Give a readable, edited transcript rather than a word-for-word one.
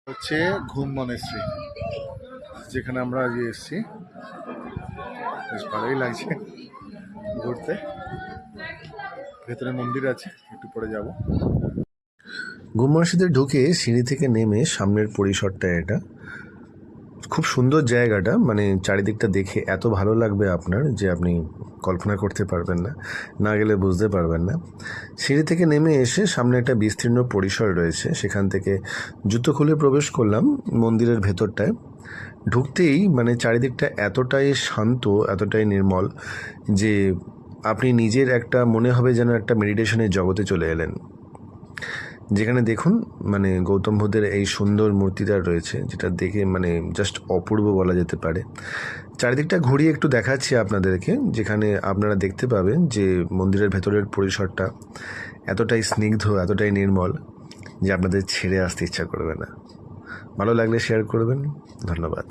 হচ্ছে ঘুম মনেশ্রী, যেখানে আমরা আজ এসেছি। বেশ ভালোই লাগছে ঘুরতে। ভেতরে মন্দির আছে, একটু পরে যাব। ঘুম মসজিদে ঢুকে সিঁড়ি থেকে নেমে সামনের পরিসরটা এটা খুব সুন্দর জায়গাটা, মানে চারিদিকটা দেখে এত ভালো লাগবে আপনার যে আপনি কল্পনা করতে পারবেন না, না গেলে বুঝতে পারবেন না। সিঁড়ি থেকে নেমে এসে সামনে একটা বিস্তীর্ণ পরিসর রয়েছে, সেখান থেকে জুতো খুলে প্রবেশ করলাম মন্দিরের ভেতরটায়। ঢুকতেই মানে চারিদিকটা এতটাই শান্ত, এতটাই নির্মল যে আপনি নিজের একটা মনে হবে যেন একটা মেডিটেশনের জগতে চলে এলেন। যেখানে দেখুন মানে গৌতম বুদ্ধের এই সুন্দর মূর্তিটা রয়েছে, যেটা দেখে মানে জাস্ট অপূর্ব বলা যেতে পারে। চারিদিকটা ঘুরিয়ে একটু দেখাচ্ছি আপনাদেরকে, যেখানে আপনারা দেখতে পাবেন যে মন্দিরের ভেতরের পরিসরটা এতটাই স্নিগ্ধ, এতটাই নির্মল যে আপনাদের ছেড়ে আসতে ইচ্ছা করবে না। ভালো লাগলে শেয়ার করবেন। ধন্যবাদ।